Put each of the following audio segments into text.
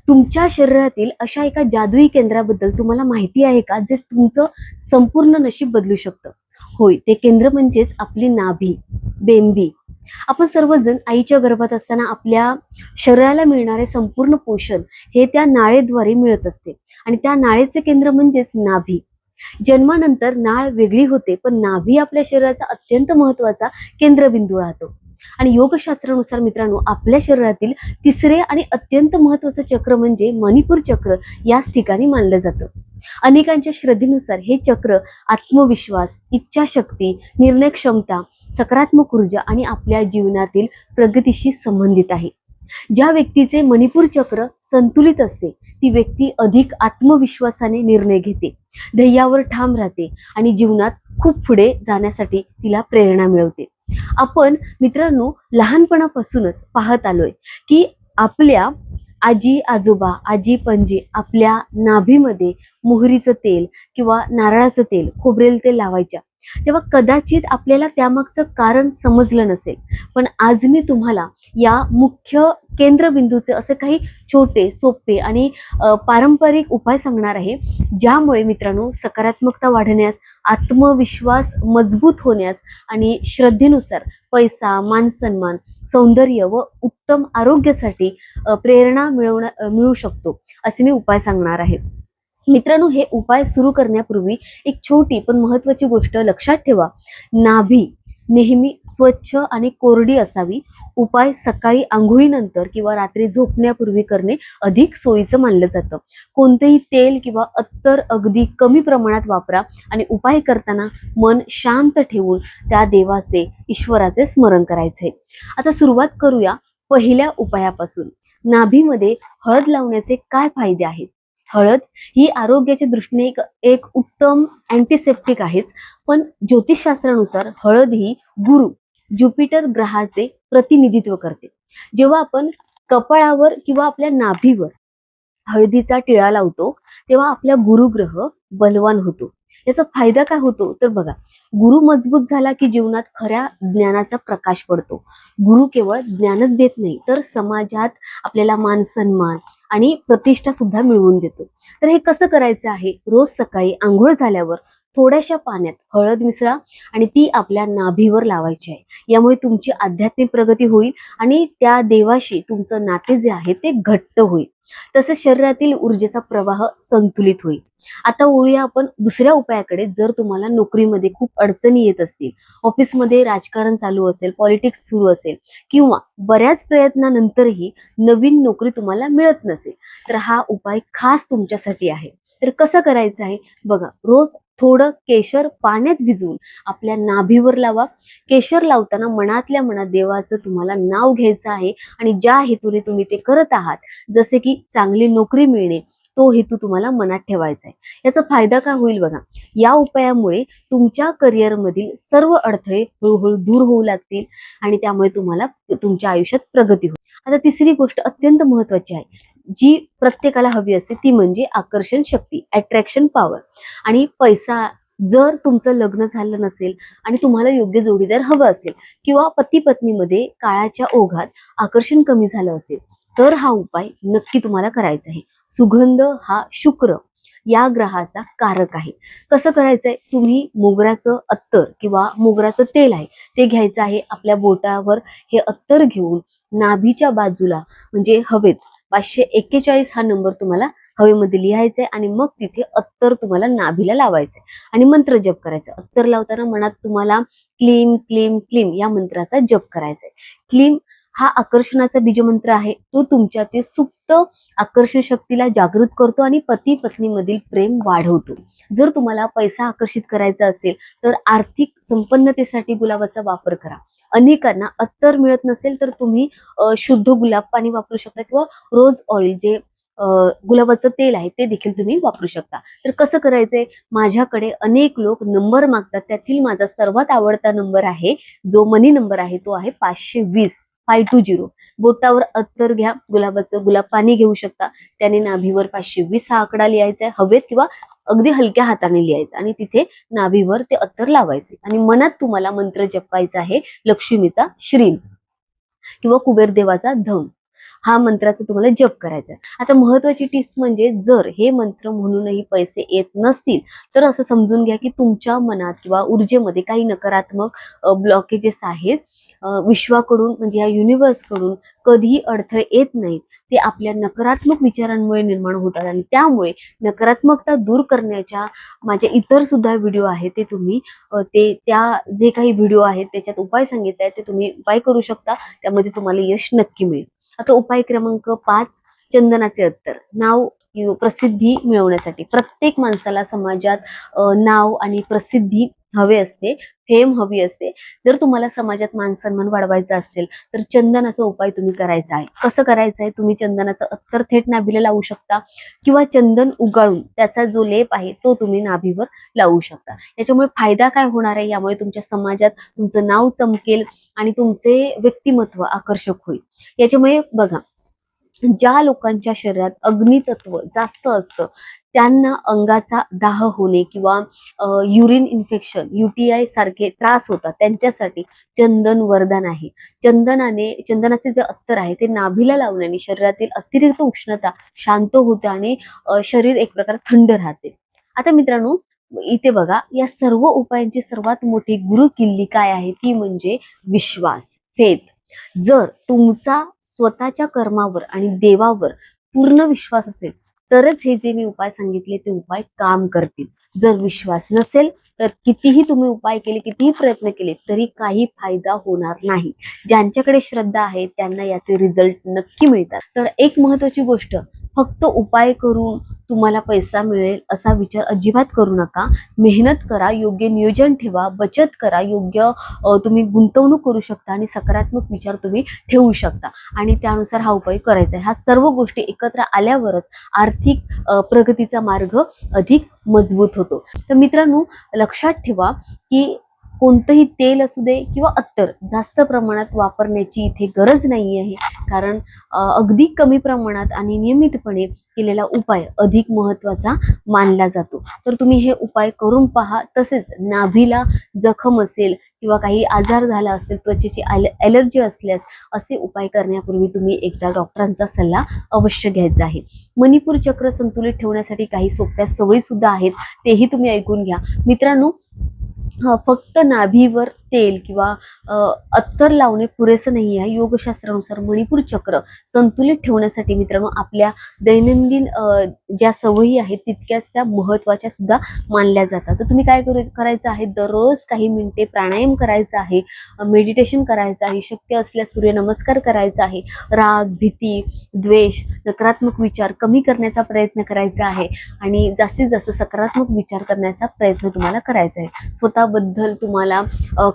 तुमच्या शरीरातील अशा एका जादुई केंद्राबद्दल तुम्हाला माहिती आहे का, जे तुमचं संपूर्ण नशीब बदलू शकतं? होय, ते केंद्र म्हणजेच आपली नाभी, बेंबी. आपण सर्वजण आईच्या गर्भात असताना आपल्या शरीराला मिळणारे संपूर्ण पोषण हे त्या नाळेद्वारे मिळत असते आणि त्या नाळेचे केंद्र म्हणजेच नाभी. जन्मानंतर नाळ वेगळी होते, पण नाभी आपल्या शरीराचा अत्यंत महत्वाचा केंद्रबिंदू राहतो. आणि योगशास्त्रानुसार मित्रांनो, आपल्या शरीरातील तिसरे आणि अत्यंत महत्वाचं चक्र म्हणजे मणिपूर चक्र याच ठिकाणी मानलं जातं. अनेकांच्या श्रद्धेनुसार हे चक्र आत्मविश्वास, इच्छाशक्ती, निर्णय क्षमता, सकारात्मक ऊर्जा आणि आपल्या जीवनातील प्रगतीशी संबंधित आहे. ज्या व्यक्तीचे मणिपूर चक्र संतुलित असते ती व्यक्ती अधिक आत्मविश्वासाने निर्णय घेते, ध्येयावर ठाम राहते आणि जीवनात खूप पुढे जाण्यासाठी तिला प्रेरणा मिळवते. आपण मित्रांनो लहानपणापासूनच पाहत आलोय की आपल्या आजी आजोबा, आजी पणजी आपल्या नाभीमध्ये मोहरीचं तेल किंवा नारळाचं तेल, खोबरेल तेल लावायच्या. तेव्हा कदाचित आपल्याला त्यामागचं कारण समजलं नसेल, पण आज मी तुम्हाला या मुख्य केंद्रबिंदूचे असे काही छोटे, सोपे आणि पारंपरिक उपाय सांगणार आहे, ज्यामुळे मित्रांनो सकारात्मकता वाढण्यास, आत्मविश्वास मजबूत होण्यास आणि श्रद्धेनुसार पैसा, मानसन्मान, सौंदर्य व उत्तम आरोग्यासाठी प्रेरणा मिळू शकतो, असे मी उपाय सांगणार आहे. मित्रांनो, हे उपाय सुरू करण्यापूर्वी एक छोटी पण महत्वाची गोष्ट लक्षात ठेवा. नाभी नेहमी स्वच्छ आणि कोरडी असावी. उपाय सकाळी आंघोळीनंतर किंवा रात्री झोपण्यापूर्वी करणे अधिक सोयीचं मानलं जातं. कोणतेही तेल किंवा अत्तर अगदी कमी प्रमाणात वापरा आणि उपाय करताना मन शांत ठेवून त्या देवाचे, ईश्वराचे स्मरण करायचे. आता सुरुवात करूया पहिल्या उपायापासून. नाभीमध्ये हळद लावण्याचे काय फायदे आहेत? हळद ही आरोग्याच्या दृष्टीने एक उत्तम अँटीसेप्टिक आहेच, पण ज्योतिषशास्त्रानुसार हळद ही गुरु ज्युपिटर ग्रहाचे प्रतिनिधित्व करते. जेव्हा आपण कपाळावर किंवा आपल्या नाभीवर हळदीचा टिळा लावतो तेव्हा आपला गुरुग्रह बलवान होतो. याचा फायदा काय होतो तर बघा, गुरु मजबूत झाला की जीवनात खऱ्या ज्ञानाचा प्रकाश पडतो. गुरु केवळ ज्ञानच देत नाही, तर समाजात आपल्याला मान सन्मान आणि प्रतिष्ठा सुद्धा मिळवून देतो. तर हे कसं करायचं आहे? रोज सकाळी आंघोळ झाल्यावर थोड्याशा पाण्यात हळद मिसळा आणि ती आपल्या नाभीवर लावायची आहे. यामुळे तुमची आध्यात्मिक प्रगती होईल आणि त्या देवाशी तुमचं नाते जे आहे ते घट्ट होईल. तसेच शरीरातील ऊर्जेचा प्रवाह संतुलित होईल. आता वळूया आपण दुसऱ्या उपायाकडे. जर तुम्हाला नोकरीमध्ये खूप अडचणी येत असतील, ऑफिसमध्ये राजकारण चालू असेल, पॉलिटिक्स सुरू असेल किंवा बऱ्याच प्रयत्नानंतरही नवीन नोकरी तुम्हाला मिळत नसेल, तर हा उपाय खास तुमच्यासाठी आहे. तर कसं करायचं आहे बघा, रोज थोडं केशर पाण्यात भिजवून आपल्या नाभीवर लावा. केशर लावताना मनातल्या मनात देवाचं तुम्हाला नाव घ्यायचं आहे आणि ज्या हेतूने तुम्ही ते करत आहात, जसे की चांगली नोकरी मिळणे, तो हेतू तुम्हाला मनात ठेवायचा आहे. याचा फायदा काय होईल बघा, या उपायामुळे तुमच्या करिअरमधील सर्व अडथळे हळूहळू दूर होऊ लागतील आणि त्यामुळे तुम्हाला तुमच्या आयुष्यात प्रगती होईल. आता तिसरी गोष्ट अत्यंत महत्वाची आहे, जी प्रत्येकाला हवी असते, ती म्हणजे आकर्षण शक्ती, अट्रॅक्शन पॉवर आणि पैसा. जर तुमचं लग्न झालं नसेल आणि तुम्हाला योग्य जोडीदार हवं असेल किंवा पती पत्नीमध्ये काळाच्या ओघात आकर्षण कमी झालं असेल, तर हा उपाय नक्की तुम्हाला करायचा आहे. सुगंध हा शुक्र या ग्रहाचा कारक आहे. कसं करायचंय? तुम्ही मोगऱ्याचं अत्तर किंवा मोगऱ्याचं तेल आहे ते घ्यायचं आहे. आपल्या बोटावर हे अत्तर घेऊन नाभीच्या बाजूला म्हणजे हवेत 541 हा नंबर तुम्हाला हवेमध्ये लिहायचा आहे आणि मग तिथे अत्तर तुम्हाला नाभीला लावायचंय आणि मंत्र जप करायचा. अत्तर लावताना मनात तुम्हाला क्लीम क्लीम क्लीम या मंत्राचा जप करायचा आहे. क्लीम हा आकर्षणाचा बीजमंत्र आहे. तो तुमच्यातील सुप्त आकर्षण शक्तीला जागृत करतो आणि पती पत्नीमधील प्रेम वाढवतो. जर तुम्हाला पैसा आकर्षित करायचा असेल तर आर्थिक संपन्नतेसाठी गुलाबाचा वापर करा. अनेकांना अत्तर मिळत नसेल तर तुम्ही शुद्ध गुलाब पाणी वापरू शकता किंवा रोज ऑइल जे गुलाबाचं तेल आहे ते देखील तुम्ही वापरू शकता. तर कसं करायचंय? माझ्याकडे अनेक लोक नंबर मागतात, त्यातील माझा सर्वात आवडता नंबर आहे, जो मनी नंबर आहे, तो आहे 520 520. बोटावर अत्तर घ्या, गुलाबाचं गुलाब पाणी घेऊ शकता, त्याने नाभीवर 520 हा आकडा लिहायचा आहे हवेत किंवा अगदी हलक्या हाताने लिहायचं आणि तिथे नाभीवर ते अत्तर लावायचे आणि मनात तुम्हाला मंत्र जपायचा आहे लक्ष्मीचा श्रीम किंवा कुबेर देवाचा धम. हा मंत्राचा तुम्हाला जप करायचा आहे. आता महत्वाची टिप्स म्हणजे जर हे मंत्र म्हणूनही पैसे येत नसतील तर असं समजून घ्या की तुमच्या मनात किंवा ऊर्जेमध्ये काही नकारात्मक ब्लॉकेजेस आहेत. विश्वाकडून म्हणजे या युनिव्हर्सकडून कधीही अडथळे येत नाहीत. ते आपल्या नकारात्मक विचारांमुळे निर्माण होतात आणि त्यामुळे नकारात्मकता दूर करण्याच्या माझे इतर सुद्धा व्हिडिओ आहेत ते तुम्ही त्या जे काही व्हिडिओ आहेत त्याच्यात उपाय सांगितले आहेत ते तुम्ही उपाय करू शकता. त्यामध्ये तुम्हाला यश नक्की मिळेल. आता उपाय क्रमांक 5, चंदनाचे अत्तर. नाव प्रसिद्धी मिळवण्यासाठी प्रत्येक माणसाला समाजात नाव आणि प्रसिद्धी हवे असते, फेम हवी असते. जर तुम्हाला समाजात मान सन्मान वाढवायचा असेल तर चंदनाचा उपाय तुम्ही करायचा आहे. कसं करायचं आहे? तुम्ही चंदनाचं अत्तर थेट नाभीला लावू शकता किंवा चंदन उगाळून त्याचा जो लेप आहे तो तुम्ही नाभीवर लावू शकता. याच्यामुळे फायदा काय होणार आहे? यामुळे तुमच्या समाजात तुमचं नाव चमकेल आणि तुमचे व्यक्तिमत्व आकर्षक होईल. याच्यामुळे बघा, ज्या लोकांच्या शरीरात अग्नितत्व जास्त असतं त्यांना अंगाचा दाह होणे किंवा युरिन इन्फेक्शन, UTI सारखे त्रास होतात. त्यांच्यासाठी चंदन वरदान आहे. चंदनाचे जे अत्तर आहे ते नाभीला लावल्याने शरीरातील अतिरिक्त उष्णता शांत होते आणि शरीर एक प्रकार थंड राहते. आता मित्रांनो, इथे बघा, या सर्व उपायांची सर्वात मोठी गुरु किल्ली काय आहे? ती म्हणजे विश्वास, फेथ. जर तुमचा स्वतःच्या कर्मावर आणि देवावर पूर्ण विश्वास असेल तरच हे जे मी उपाय सांगितले ते उपाय काम करतील. जर विश्वास नसेल तर कितीही तुम्ही उपाय केले, कितीही प्रयत्न केले तरी काही फायदा होणार नाही. ज्यांच्याकडे श्रद्धा आहे त्यांना याचे रिझल्ट नक्की मिळतात. तर एक महत्वाची गोष्ट, फक्त उपाय करून तुम्हाला पैसा मिळेल असा विचार अजिबात करू नका. मेहनत करा, योग्य नियोजन ठेवा, बचत करा, योग्य तुम्ही गुंतवणूक करू शकता आणि सकारात्मक विचार तुम्ही ठेवू शकता आणि त्यानुसार हा उपाय करायचा आहे. ह्या सर्व गोष्टी एकत्र आल्यावरच आर्थिक प्रगतीचा मार्ग अधिक मजबूत होतो. तर मित्रांनो, लक्षात ठेवा की कोणतंही तेल असू दे किंवा अत्तर जास्त प्रमाणात वापरण्याची इथे गरज नाही आहे. कारण अगदी कमी प्रमाणात आणि नियमितपणे केलेला उपाय अधिक महत्त्वाचा मानला जातो. तर तुम्ही हे उपाय करून पहा. तसेच नाभीला जखम असेल किंवा काही आजार झाला असेल, त्वचेची ॲलर्जी असल्यास असे उपाय करण्यापूर्वी तुम्ही एकदा डॉक्टरांचा सल्ला अवश्य घ्यायचा आहे. मणिपूर चक्र संतुलित ठेवण्यासाठी काही सोप्या सवयी सुद्धा आहेत, तेही तुम्ही ऐकून घ्या. मित्रांनो, फक्त नाभीवर तेल किंवा अत्तर लावणे पुरेसं नाही आहे. योगशास्त्रानुसार मणिपूर चक्र संतुलित ठेवण्यासाठी मित्रांनो आपल्या दैनंदिन ज्या सवयी आहेत तितक्याच त्या महत्त्वाच्या सुद्धा मानल्या जातात. तर तुम्ही काय करायचं आहे? दररोज काही मिनिटे प्राणायाम करायचा आहे, मेडिटेशन करायचं आहे, शक्य असल्यास सूर्यनमस्कार करायचा आहे, राग, भीती, द्वेष, नकारात्मक विचार कमी करण्याचा प्रयत्न करायचा आहे आणि जास्तीत जास्त सकारात्मक विचार करण्याचा प्रयत्न तुम्हाला करायचा आहे. स्वतःबद्दल तुम्हाला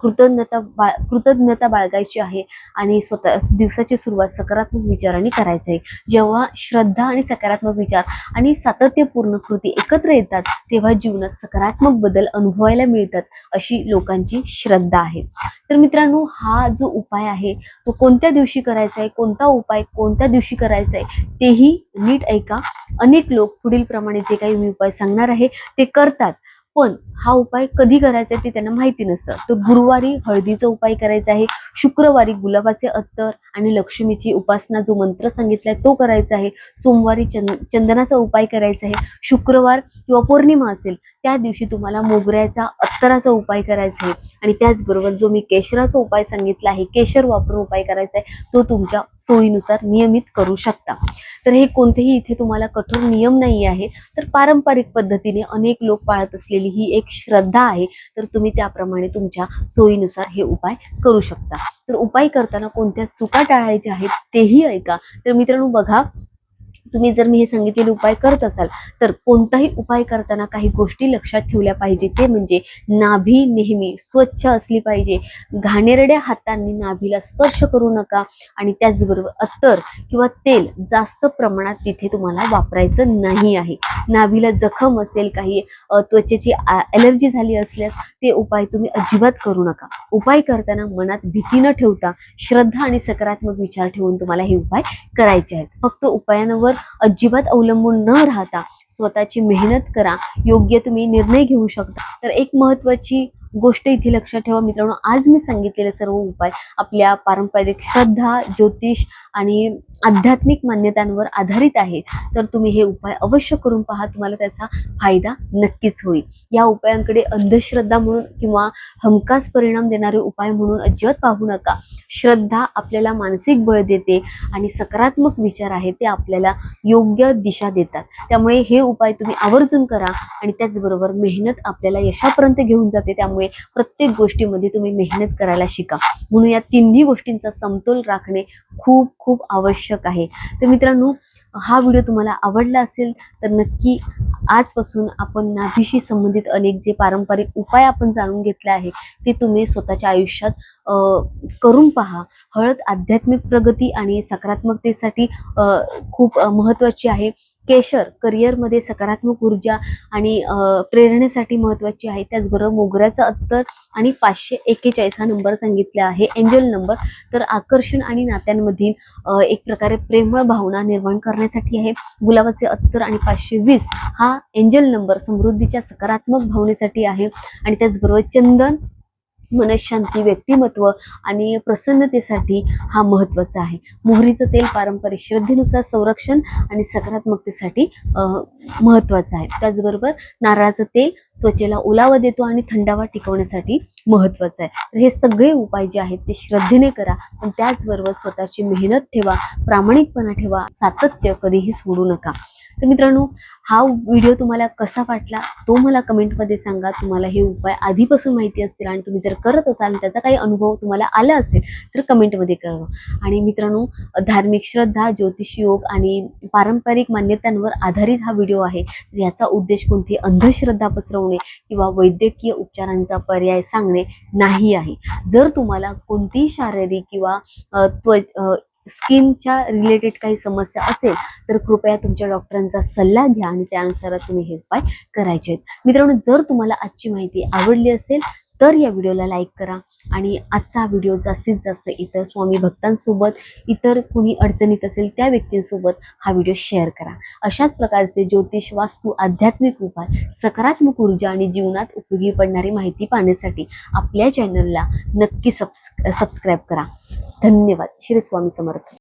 कृतज्ञता बाळगायची आहे आणि स्वतः दिवसाची सुरुवात सकारात्मक विचारांनी करायची आहे. जेव्हा श्रद्धा आणि सकारात्मक विचार आणि सातत्यपूर्ण कृती एकत्र येतात तेव्हा जीवनात सकारात्मक बदल अनुभवायला मिळतात अशी लोकांची श्रद्धा आहे. तर मित्रांनो, हा जो उपाय आहे तो कोणत्या दिवशी करायचा आहे, कोणता उपाय कोणत्या दिवशी करायचा आहे तेही नीट ऐका. अनेक लोक पुढील प्रमाणे जे काही मी उपाय सांगणार आहे ते करतात, पण हा उपाय कधी करायचा आहे ते त्यांना माहिती नसतं. तर गुरुवारी हळदीचा उपाय करायचा आहे, शुक्रवारी गुलाबाचे अत्तर आणि लक्ष्मीची उपासना जो मंत्र सांगितलाय तो करायचा आहे, सोमवारी चंदनाचा उपाय करायचा आहे, शुक्रवार किंवा पौर्णिमा असेल त्या दिवशी तुम्हाला मोगऱ्याचा अत्तराचा उपाय करायचा आहे आणि त्याचबरोबर जो मी केशराचा उपाय सांगितला आहे, केशर वापरून उपाय करायचा आहे, तो तुमच्या सोयीनुसार नियमित करू शकता. तर हे कोणतेही इथे तुम्हाला कठोर नियम नाही आहे, तर पारंपरिक पद्धतीने अनेक लोक पाळत असलेली ही एक श्रद्धा आहे. तर तुम्ही त्याप्रमाणे तुमच्या सोयीनुसार हे उपाय करू शकता. तर उपाय करताना कोणत्या चुका टाळायच्या आहेत तेही ऐका. तर मित्रांनो बघा, तुम्ही जर मी हे सांगितलेले उपाय करत असाल तर कोणताही उपाय करताना काही गोष्टी लक्षात ठेवल्या पाहिजे. ते म्हणजे नाभी नेहमी स्वच्छ असली पाहिजे, घाणेरड्या हातांनी नाभीला स्पर्श करू नका आणि त्याचबरोबर अत्तर किंवा तेल जास्त प्रमाणात तिथे तुम्हाला वापरायचं नाही आहे. नाभीला जखम असेल, काही त्वचेची ॲलर्जी झाली असल्यास ते उपाय तुम्ही अजिबात करू नका. उपाय करताना मनात भीती न ठेवता श्रद्धा आणि सकारात्मक विचार ठेवून तुम्हाला हे उपाय करायचे आहेत. फक्त उपायांवर अजिबात अवलंबून न राहता स्वतःची मेहनत करा, योग्य तुम्ही निर्णय घेऊ शकता. तर एक महत्त्वाची गोष्ट इथे लक्षात ठेवा मित्रांनो, आज मी सांगितलेले सर्व उपाय आपल्या पारंपरिक श्रद्धा, ज्योतिष आणि आध्यात्मिक मान्यतांवर आधारित आहेत. तर तुम्ही हे उपाय अवश्य करून पहा, तुम्हाला त्याचा फायदा नक्कीच होईल. या उपायांकडे अंधश्रद्धा म्हणून किंवा हमखास परिणाम देणारे उपाय म्हणून अजिबात पाहू नका. श्रद्धा आपल्याला मानसिक बळ देते आणि सकारात्मक विचार आहेत ते आपल्याला योग्य दिशा देतात. त्यामुळे हे उपाय तुम्ही आवर्जून करा आणि त्याचबरोबर मेहनत आपल्याला यशापर्यंत घेऊन जाते. त्यामुळे प्रत्येक गोष्टीमध्ये तुम्ही मेहनत करायला शिका. म्हणून या तिन्ही गोष्टींचा समतोल राखणे खूप खूप आवश्यक आहे. तर मित्रांनो, हा व्हिडिओ तुम्हाला आवडला असेल तर नक्की आजपासून आपण नाभीशी संबंधित अनेक जे पारंपरिक उपाय आपण जाणून घेतले आहे ते तुम्ही स्वतःच्या आयुष्यात करून पहा. हळद आध्यात्मिक प्रगती आणि सकारात्मकतेसाठी खूप महत्त्वाची आहे. केशर करिअरमध्ये सकारात्मक ऊर्जा आणि प्रेरणेसाठी महत्त्वाची आहे. त्याचबरोबर मोगऱ्याचं अत्तर आणि 541 हा नंबर सांगितला आहे एंजल नंबर, तर आकर्षण आणि नात्यांमधील एक प्रकारे प्रेमळ भावना निर्माण करण्यासाठी आहे. गुलाबाचे अत्तर आणि 520 हा एंजल नंबर समृद्धीच्या सकारात्मक भावनेसाठी आहे. आणि त्याचबरोबर चंदन मनशांती, व्यक्तिमत्व आणि प्रसन्नतेसाठी हा महत्त्वाचा आहे. मोहरीचं तेल पारंपरिक श्रद्धेनुसार संरक्षण आणि सकारात्मकतेसाठी महत्त्वाचं आहे. त्याचबरोबर नारळाचं तेल त्वचेला ओलावा देतो आणि थंडावा टिकवण्यासाठी महत्त्वाचं आहे. तर हे सगळे उपाय जे आहेत ते श्रद्धेने करा, पण त्याचबरोबर स्वतःची मेहनत ठेवा, प्रामाणिकपणा ठेवा, सातत्य कधीही सोडू नका. तर मित्रांनो, हा व्हिडिओ तुम्हाला कसा वाटला तो मला कमेंटमध्ये सांगा. तुम्हाला हे उपाय आधीपासून माहिती असतील आणि तुम्ही जर करत असाल आणि त्याचा काही अनुभव तुम्हाला आला असेल तर कमेंटमध्ये कळवा. आणि मित्रांनो, धार्मिक श्रद्धा, ज्योतिष योग आणि पारंपरिक मान्यतांवर आधारित हा व्हिडिओ आहे. तर याचा उद्देश कोणती अंधश्रद्धा पसरवणे किंवा वैद्यकीय उपचारांचा पर्याय सांगणे नाही आहे. जर तुम्हाला कोणतीही शारीरिक किंवा स्किनच्या रिलेटेड काही समस्या असेल तर कृपया तुमच्या डॉक्टरांचा सल्ला घ्या आणि त्यानुसार तुम्ही हे उपाय करायचे आहेत. मित्रांनो, जर तुम्हाला आजची माहिती आवडली असेल तर या व्हिडिओला लाईक करा आणि आजचा व्हिडिओ जास्तीत जास्त इतर स्वामी भक्तांसोबत, इतर कोणी अडचणीत असेल त्या व्यक्तींसोबत हा व्हिडिओ शेअर करा. अशाच प्रकारचे ज्योतिष, वास्तू, आध्यात्मिक उपाय, सकारात्मक ऊर्जा आणि जीवनात उपयोगी पडणारी माहिती पाहण्यासाठी आपल्या चॅनलला नक्की सबस्क्राईब करा. धन्यवाद. श्री स्वामी समर्थ.